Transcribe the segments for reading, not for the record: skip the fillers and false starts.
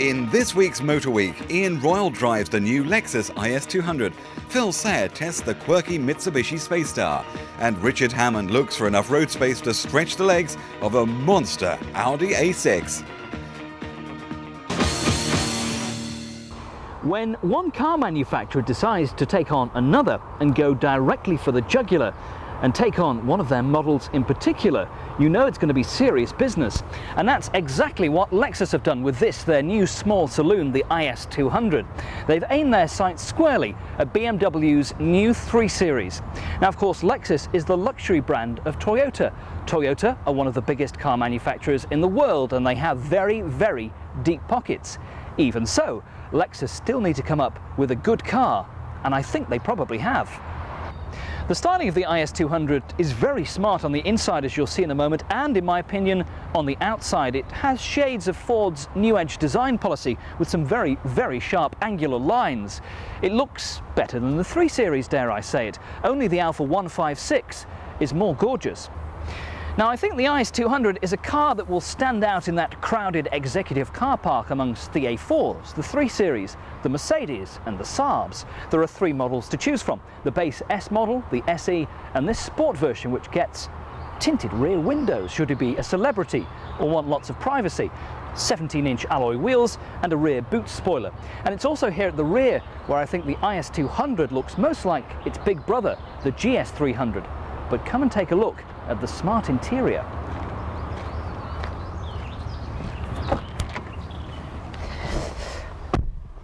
In this week's Motor Week, Ian Royle drives the new Lexus IS200, Phil Sayre tests the quirky Mitsubishi Space Star, and Richard Hammond looks for enough road space to stretch the legs of a monster Audi A6. When one car manufacturer decides to take on another and go directly for the jugular and take on one of their models in particular, you know it's going to be serious business. And that's exactly what Lexus have done with this, their new small saloon, the IS200. They've aimed their sights squarely at BMW's new 3 Series. Now, of course, Lexus is the luxury brand of Toyota. Toyota are one of the biggest car manufacturers in the world, and they have very, very deep pockets. Even so, Lexus still need to come up with a good car, and I think they probably have. The styling of the IS200 is very smart on the inside, as you'll see in a moment, and in my opinion, on the outside it has shades of Ford's new edge design policy with some very, very sharp angular lines. It looks better than the 3 Series, dare I say it. Only the Alfa 156 is more gorgeous. Now, I think the IS200 is a car that will stand out in that crowded executive car park amongst the A4s, the 3 Series, the Mercedes and the Saabs. There are 3 models to choose from: the base S model, the SE and this sport version, which gets tinted rear windows should you be a celebrity or want lots of privacy, 17-inch alloy wheels and a rear boot spoiler. And it's also here at the rear where I think the IS200 looks most like its big brother, the GS300. But come and take a look at the smart interior.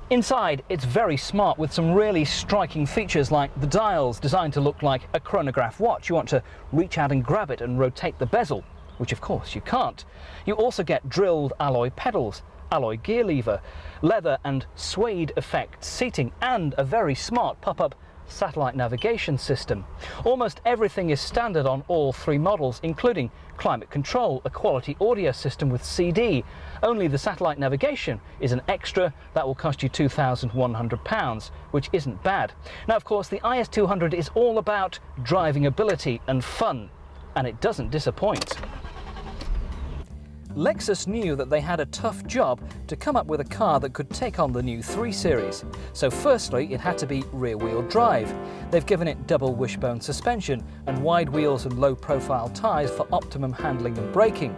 Inside, it's very smart with some really striking features like the dials designed to look like a chronograph watch. You want to reach out and grab it and rotate the bezel, which of course you can't. You also get drilled alloy pedals, alloy gear lever, leather and suede effect seating, and a very smart pop-up satellite navigation system. Almost everything is standard on all 3 models, including climate control, a quality audio system with CD. Only the satellite navigation is an extra that will cost you £2,100, which isn't bad. Now, of course, the IS200 is all about driving ability and fun, and it doesn't disappoint. Lexus knew that they had a tough job to come up with a car that could take on the new 3 Series. So firstly, it had to be rear-wheel drive. They've given it double wishbone suspension and wide wheels and low-profile tyres for optimum handling and braking.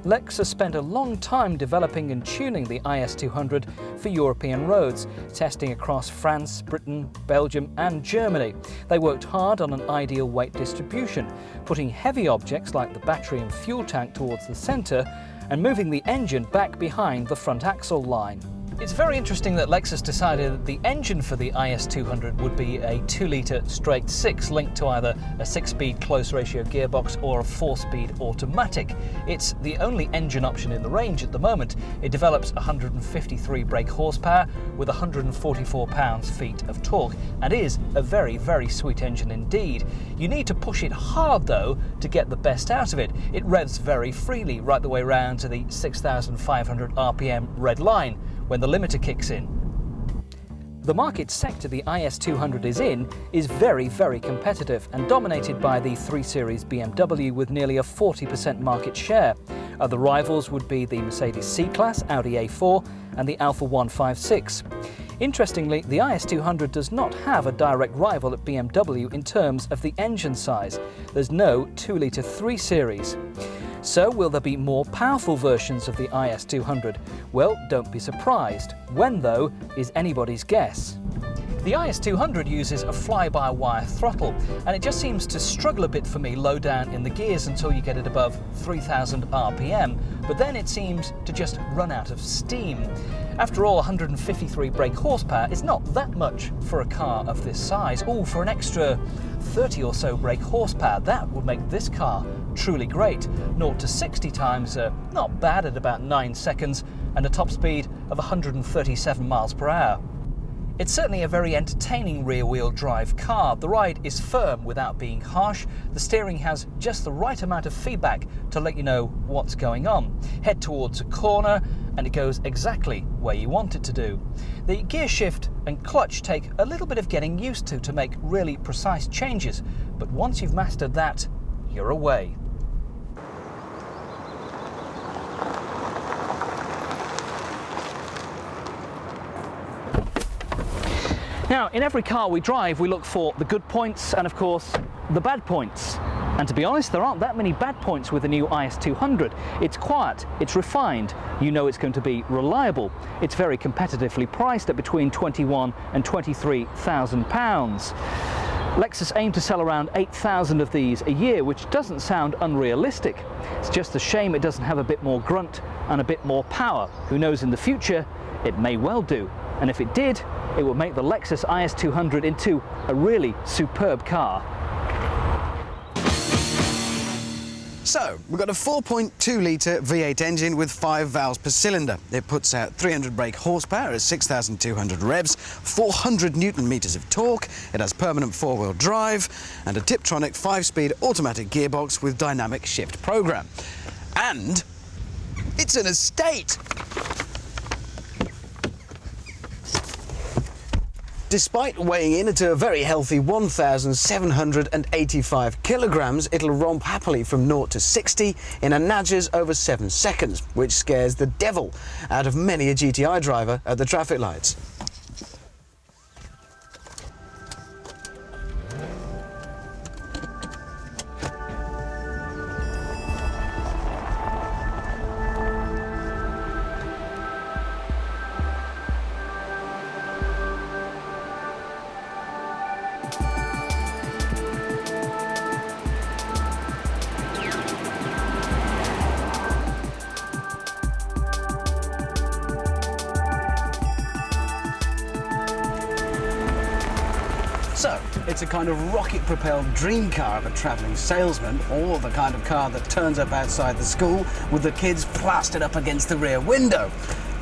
Lexus spent a long time developing and tuning the IS200 for European roads, testing across France, Britain, Belgium and Germany. They worked hard on an ideal weight distribution, putting heavy objects like the battery and fuel tank towards the centre and moving the engine back behind the front axle line. It's very interesting that Lexus decided that the engine for the IS200 would be a 2-litre straight 6 linked to either a 6-speed close ratio gearbox or a 4-speed automatic. It's the only engine option in the range at the moment. It develops 153 brake horsepower with 144 pounds-feet of torque and is a very, very sweet engine indeed. You need to push it hard though to get the best out of it. It revs very freely right the way round to the 6,500 RPM red line when the limiter kicks in. The market sector the IS200 is in is very, very competitive and dominated by the 3 Series BMW with nearly a 40% market share. Other rivals would be the Mercedes C-Class, Audi A4 and the Alfa 156. Interestingly, the IS200 does not have a direct rival at BMW in terms of the engine size. There's no 2-litre 3 Series. So will there be more powerful versions of the IS200? Well, don't be surprised. When, though, is anybody's guess. The IS200 uses a fly-by-wire throttle, and it just seems to struggle a bit for me low down in the gears until you get it above 3,000 RPM, but then it seems to just run out of steam. After all, 153 brake horsepower is not that much for a car of this size. Oh, for an extra 30 or so brake horsepower, that would make this car truly great. 0 to 60 times not bad at about 9 seconds and a top speed of 137 miles per hour. It's certainly a very entertaining rear-wheel drive car. The ride is firm without being harsh. The steering has just the right amount of feedback to let you know what's going on. Head towards a corner and it goes exactly where you want it to do. The gear shift and clutch take a little bit of getting used to make really precise changes, but once you've mastered that, you're away. Now, in every car we drive, we look for the good points and, of course, the bad points. And to be honest, there aren't that many bad points with the new IS200. It's quiet, it's refined, you know it's going to be reliable. It's very competitively priced at between £21,000 and £23,000. Lexus aim to sell around 8,000 of these a year, which doesn't sound unrealistic. It's just a shame it doesn't have a bit more grunt and a bit more power. Who knows, in the future, it may well do. And if it did, it would make the Lexus IS200 into a really superb car. So, we've got a 4.2-litre V8 engine with 5 valves per cylinder. It puts out 300 brake horsepower at 6,200 revs, 400 Newton-meters of torque, it has permanent four-wheel drive, and a Tiptronic 5-speed automatic gearbox with dynamic shift program. And it's an estate! Despite weighing in at a very healthy 1,785 kilograms, it'll romp happily from 0 to 60 in a nudges over 7 seconds, which scares the devil out of many a GTI driver at the traffic lights. So, it's a kind of rocket-propelled dream car of a travelling salesman, or the kind of car that turns up outside the school with the kids plastered up against the rear window.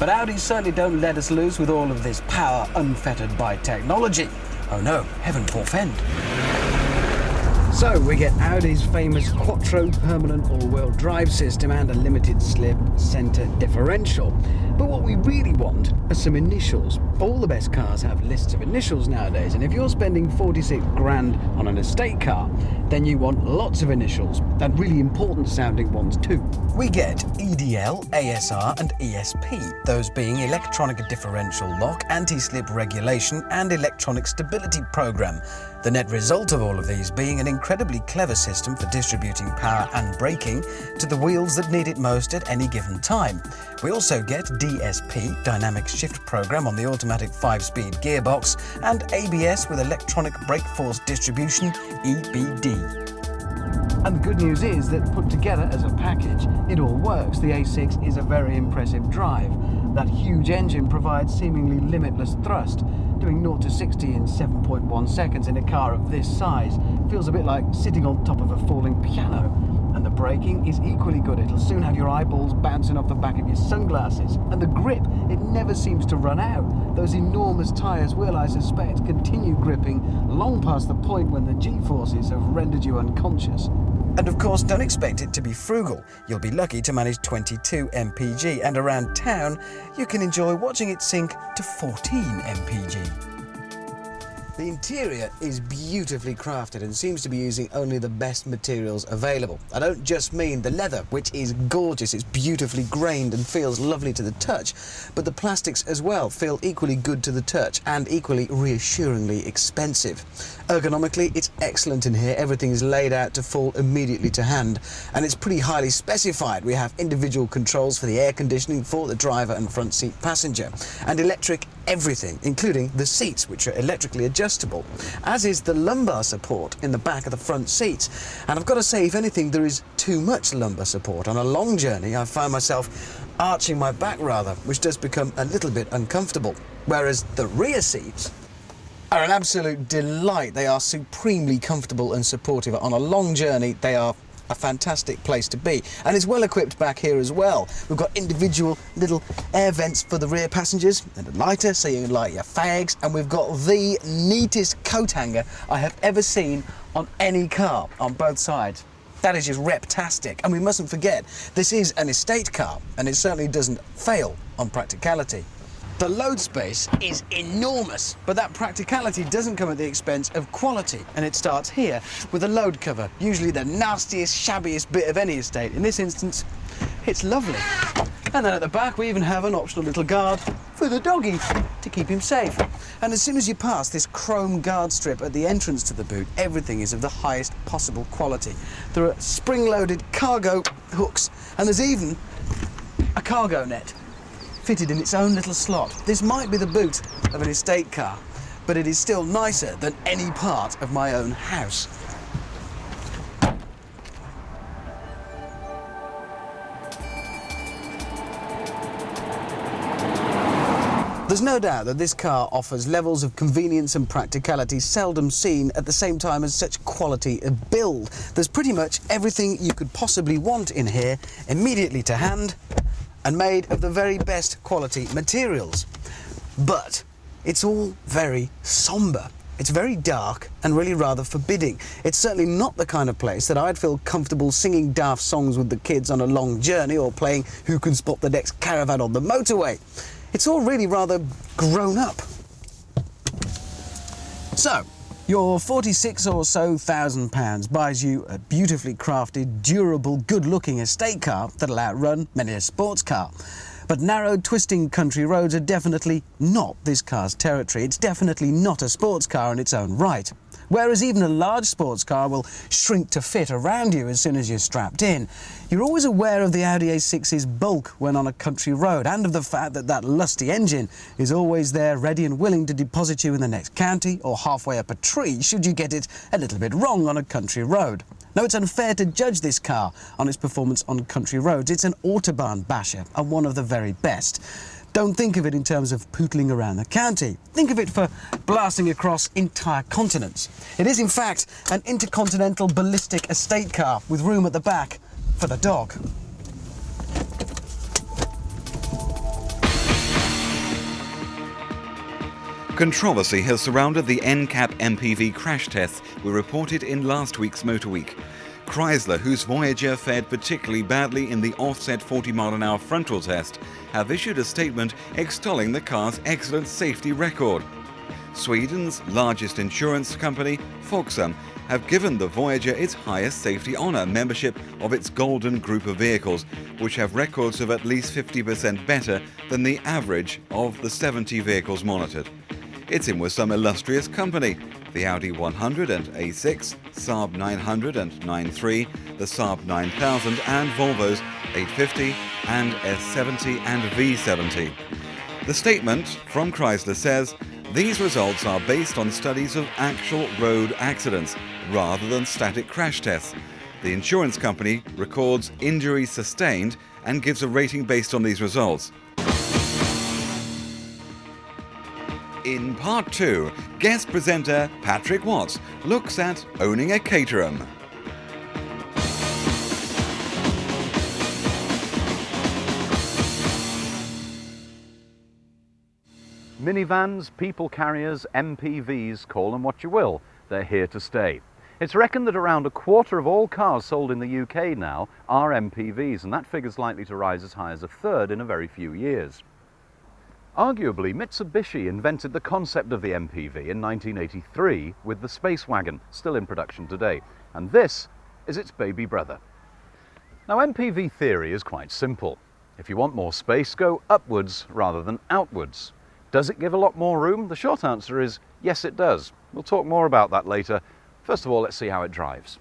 But Audi certainly don't let us loose with all of this power unfettered by technology. Oh no, heaven forfend. So we get Audi's famous Quattro permanent all-wheel drive system and a limited slip centre differential. But what we really want are some initials. All the best cars have lists of initials nowadays, and if you're spending 46 grand on an estate car, then you want lots of initials, and really important sounding ones too. We get EDL, ASR and ESP, those being electronic differential lock, anti-slip regulation and electronic stability program. The net result of all of these being an incredibly clever system for distributing power and braking to the wheels that need it most at any given time. We also get DSP, Dynamic Shift Program, on the automatic 5-speed gearbox, and ABS with Electronic Brake Force Distribution, EBD. And the good news is that put together as a package, it all works. The A6 is a very impressive drive. That huge engine provides seemingly limitless thrust. Doing 0 to 60 in 7.1 seconds in a car of this size feels a bit like sitting on top of a falling piano. And the braking is equally good. It'll soon have your eyeballs bouncing off the back of your sunglasses. And the grip, it never seems to run out. Those enormous tyres will, I suspect, continue gripping long past the point when the G-forces have rendered you unconscious. And of course, don't expect it to be frugal. You'll be lucky to manage 22 mpg, and around town, you can enjoy watching it sink to 14 mpg. The interior is beautifully crafted and seems to be using only the best materials available. I don't just mean the leather, which is gorgeous, it's beautifully grained and feels lovely to the touch, but the plastics as well feel equally good to the touch and equally reassuringly expensive. Ergonomically, it's excellent in here. Everything is laid out to fall immediately to hand, and it's pretty highly specified. We have individual controls for the air conditioning for the driver and front seat passenger, and electric everything, including the seats, which are electrically adjustable, as is the lumbar support in the back of the front seats. And I've got to say, if anything, there is too much lumbar support. On a long journey, I found myself arching my back rather, which does become a little bit uncomfortable. Whereas the rear seats are an absolute delight. They are supremely comfortable and supportive. On a long journey, they are a fantastic place to be, and it's well equipped back here as well. We've got individual little air vents for the rear passengers and a lighter so you can light your fags, and we've got the neatest coat hanger I have ever seen on any car on both sides. That is just reptastic, and we mustn't forget this is an estate car, and it certainly doesn't fail on practicality. The load space is enormous, but that practicality doesn't come at the expense of quality, and it starts here with a load cover, usually the nastiest, shabbiest bit of any estate. In this instance, it's lovely. And then at the back we even have an optional little guard for the doggy to keep him safe. And as soon as you pass this chrome guard strip at the entrance to the boot, everything is of the highest possible quality. There are spring-loaded cargo hooks, and there's even a cargo net fitted in its own little slot. This might be the boot of an estate car, but it is still nicer than any part of my own house. There's no doubt that this car offers levels of convenience and practicality seldom seen at the same time as such quality of build. There's pretty much everything you could possibly want in here, immediately to hand, and made of the very best quality materials. But it's all very sombre. It's very dark and really rather forbidding. It's certainly not the kind of place that I'd feel comfortable singing daft songs with the kids on a long journey or playing Who Can Spot the Next Caravan on the motorway. It's all really rather grown up. So, your 46 or so £1,000 buys you a beautifully crafted, durable, good-looking estate car that'll outrun many a sports car. But narrow, twisting country roads are definitely not this car's territory. It's definitely not a sports car in its own right. Whereas even a large sports car will shrink to fit around you as soon as you're strapped in, you're always aware of the Audi A6's bulk when on a country road, and of the fact that that lusty engine is always there ready and willing to deposit you in the next county or halfway up a tree should you get it a little bit wrong on a country road. Now, it's unfair to judge this car on its performance on country roads. It's an Autobahn basher and one of the very best. Don't think of it in terms of pootling around the county. Think of it for blasting across entire continents. It is, in fact, an intercontinental ballistic estate car with room at the back for the dog. Controversy has surrounded the NCAP MPV crash tests we reported in last week's Motor Week. Chrysler, whose Voyager fared particularly badly in the offset 40-mile-an-hour frontal test, have issued a statement extolling the car's excellent safety record. Sweden's largest insurance company, Folksam, have given the Voyager its highest safety honour membership of its golden group of vehicles, which have records of at least 50% better than the average of the 70 vehicles monitored. It's in with some illustrious company: the Audi 100 and A6, Saab 900 and 93, the Saab 9000 and Volvo's 850 and S70 and V70. The statement from Chrysler says, these results are based on studies of actual road accidents rather than static crash tests. The insurance company records injuries sustained and gives a rating based on these results. In part 2, guest presenter Patrick Watts looks at owning a Caterham. Minivans, people carriers, MPVs, call them what you will, they're here to stay. It's reckoned that around a quarter of all cars sold in the UK now are MPVs, and that figure's likely to rise as high as a third in a very few years. Arguably, Mitsubishi invented the concept of the MPV in 1983 with the Space Wagon, still in production today, and this is its baby brother. Now, MPV theory is quite simple. If you want more space, go upwards rather than outwards. Does it give a lot more room? The short answer is yes, it does. We'll talk more about that later. First of all, let's see how it drives.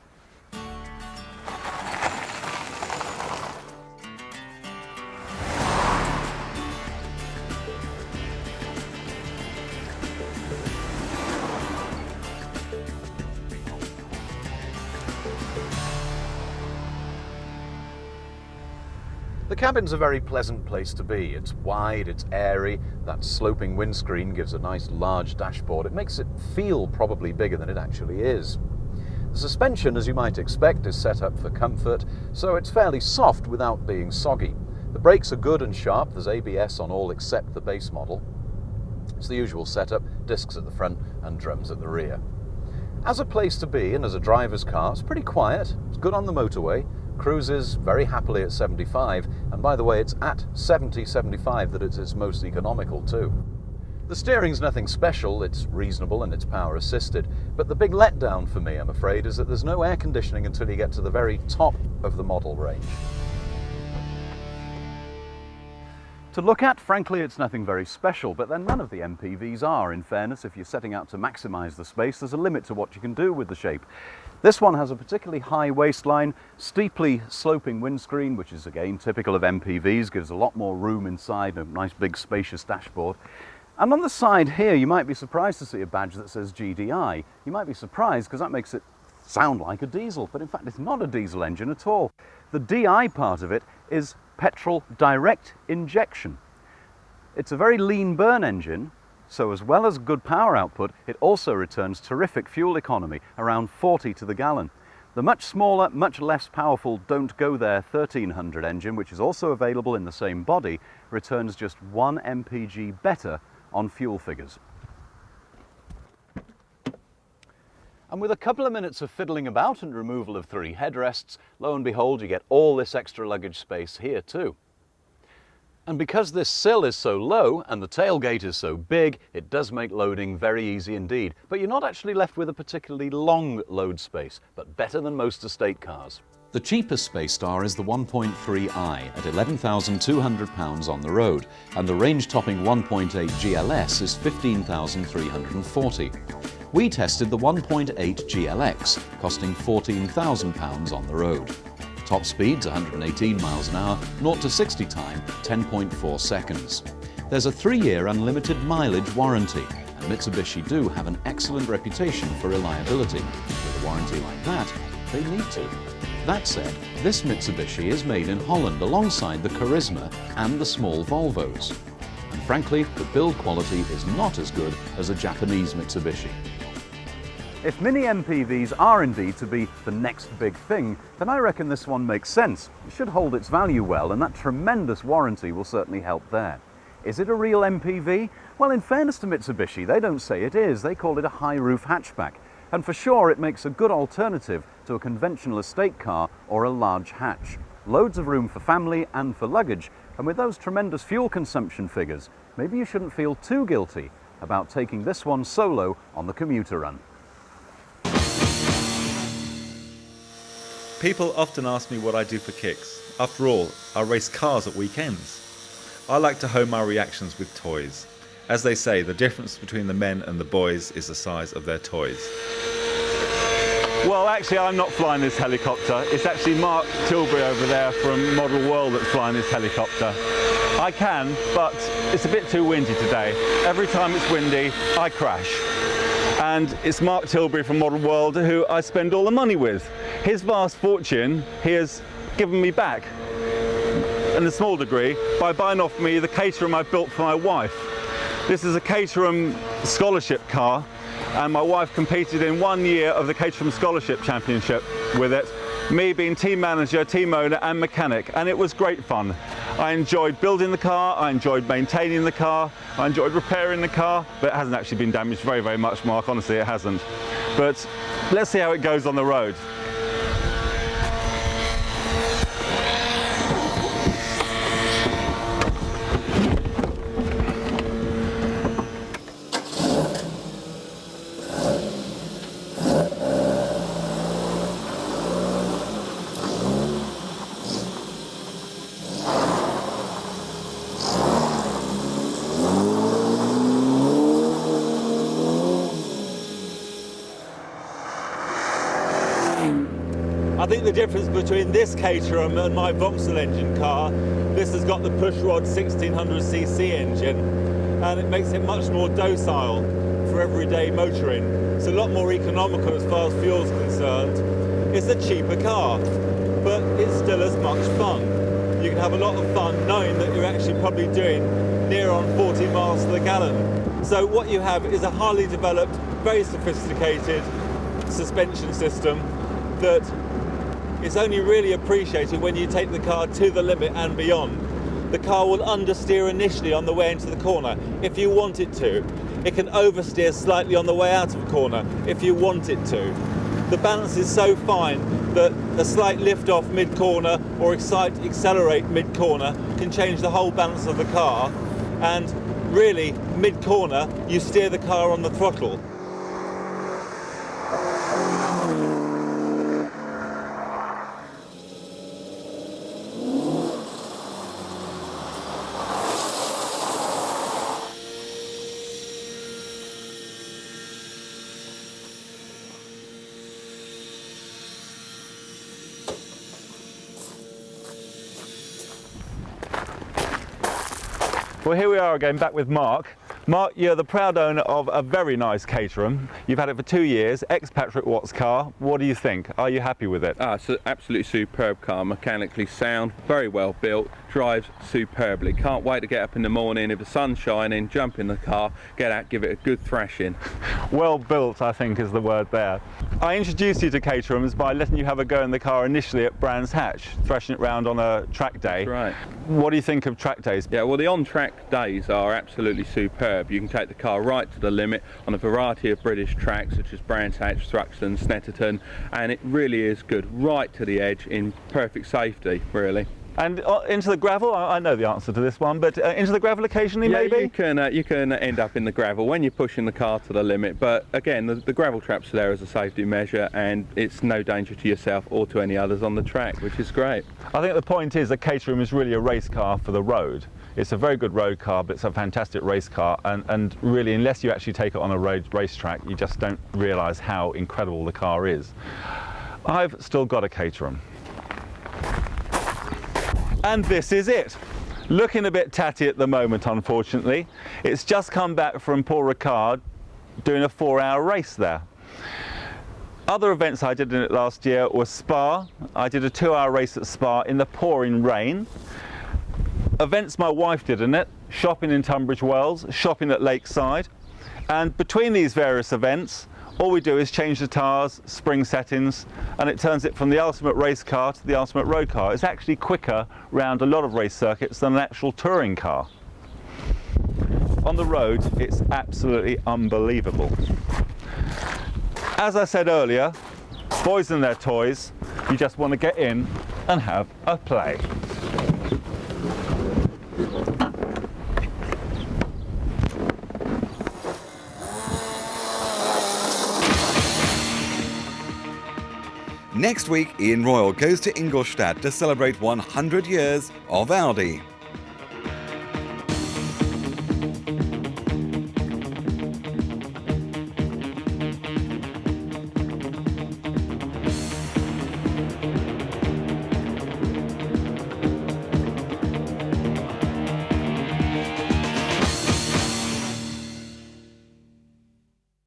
The cabin's a very pleasant place to be. It's wide, it's airy, that sloping windscreen gives a nice large dashboard. It makes it feel probably bigger than it actually is. The suspension, as you might expect, is set up for comfort, so it's fairly soft without being soggy. The brakes are good and sharp. There's ABS on all except the base model. It's the usual setup, discs at the front and drums at the rear. As a place to be and as a driver's car, it's pretty quiet, it's good on the motorway, cruises very happily at 75, and by the way, it's at 70-75 that it's its most economical too. The steering's nothing special, it's reasonable and it's power assisted, but the big letdown for me, I'm afraid, is that there's no air conditioning until you get to the very top of the model range. To look at, frankly, it's nothing very special, but then none of the MPVs are. In fairness, if you're setting out to maximise the space, there's a limit to what you can do with the shape. This one has a particularly high waistline, steeply sloping windscreen, which is again typical of MPVs, gives a lot more room inside, a nice big spacious dashboard. And on the side here, you might be surprised to see a badge that says GDI. You might be surprised because that makes it sound like a diesel, but in fact it's not a diesel engine at all. The DI part of it is petrol direct injection. It's a very lean burn engine, so as well as good power output, it also returns terrific fuel economy, around 40 to the gallon. The much smaller, much less powerful Don't Go There 1300 engine, which is also available in the same body, returns just 1 mpg better on fuel figures. And with a couple of minutes of fiddling about and removal of 3 headrests, lo and behold, you get all this extra luggage space here too. And because this sill is so low and the tailgate is so big, it does make loading very easy indeed. But you're not actually left with a particularly long load space, but better than most estate cars. The cheapest Space Star is the 1.3i at £11,200 on the road, and the range-topping 1.8 GLS is £15,340. We tested the 1.8 GLX, costing £14,000 on the road. Top speeds 118 miles an hour, 0 to 60 time 10.4 seconds. There's a 3-year unlimited mileage warranty, and Mitsubishi do have an excellent reputation for reliability. With a warranty like that, they need to. That said, this Mitsubishi is made in Holland alongside the Charisma and the small Volvos. And frankly, the build quality is not as good as a Japanese Mitsubishi. If mini MPVs are indeed to be the next big thing, then I reckon this one makes sense. It should hold its value well, and that tremendous warranty will certainly help there. Is it a real MPV? Well, in fairness to Mitsubishi, they don't say it is. They call it a high-roof hatchback. And for sure, it makes a good alternative to a conventional estate car or a large hatch. Loads of room for family and for luggage, and with those tremendous fuel consumption figures, maybe you shouldn't feel too guilty about taking this one solo on the commuter run. People often ask me what I do for kicks. After all, I race cars at weekends. I like to hone my reactions with toys. As they say, the difference between the men and the boys is the size of their toys. Well, actually, I'm not flying this helicopter. It's actually Mark Tilbury over there from Model World that's flying this helicopter. I can, but it's a bit too windy today. Every time it's windy, I crash. And it's Mark Tilbury from Model World who I spend all the money with. His vast fortune he has given me back, in a small degree, by buying off me the Caterham I built for my wife. This is a Caterham scholarship car, and my wife competed in 1 year of the Caterham Scholarship Championship with it, me being team manager, team owner and mechanic, and it was great fun. I enjoyed building the car, I enjoyed maintaining the car, I enjoyed repairing the car, but it hasn't actually been damaged very, very much, Mark, honestly it hasn't. But let's see how it goes on the road. I think the difference between this Caterham and my Vauxhall engine car, this has got the pushrod 1600cc engine, and it makes it much more docile for everyday motoring. It's a lot more economical as far as fuel's concerned. It's a cheaper car, but it's still as much fun. You can have a lot of fun knowing that you're actually probably doing near on 40 miles to the gallon. So what you have is a highly developed, very sophisticated suspension system that is only really appreciated when you take the car to the limit and beyond. The car will understeer initially on the way into the corner if you want it to. It can oversteer slightly on the way out of a corner if you want it to. The balance is so fine that a slight lift off mid-corner or accelerate mid-corner can change the whole balance of the car, and really mid-corner you steer the car on the throttle. Well, here we are again, back with Mark. Mark, you're the proud owner of a very nice Caterham. You've had it for 2 years, ex-Patrick Watt's car. What do you think? Are you happy with it? It's an absolutely superb car, mechanically sound, very well built, drives superbly. Can't wait to get up in the morning, if the sun's shining, jump in the car, get out, give it a good thrashing. Well built, I think, is the word there. I introduced you to Caterhams by letting you have a go in the car initially at Brands Hatch, thrashing it round on a track day. That's right. What do you think of track days? Yeah, well, the on-track days are absolutely superb. You can take the car right to the limit on a variety of British tracks such as Brands Hatch, Thruxton, Snetterton, and it really is good, right to the edge in perfect safety, really. And into the gravel, I know the answer to this one, but into the gravel occasionally, yeah, maybe? You can end up in the gravel when you're pushing the car to the limit, but again, the gravel traps are there as a safety measure, and it's no danger to yourself or to any others on the track, which is great. I think the point is that Caterham is really a race car for the road. It's a very good road car, but it's a fantastic race car, and really, unless you actually take it on a racetrack, you just don't realise how incredible the car is. I've still got a Caterham. And this is it. Looking a bit tatty at the moment, unfortunately. It's just come back from Paul Ricard doing a 4-hour race there. Other events I did in it last year were Spa. I did a 2-hour race at Spa in the pouring rain. Events my wife did in it, shopping in Tunbridge Wells, shopping at Lakeside. And between these various events, all we do is change the tyres, spring settings, and it turns it from the ultimate race car to the ultimate road car. It's actually quicker round a lot of race circuits than an actual touring car. On the road, it's absolutely unbelievable. As I said earlier, boys and their toys, you just want to get in and have a play. Next week, Ian Royle goes to Ingolstadt to celebrate 100 years of Audi.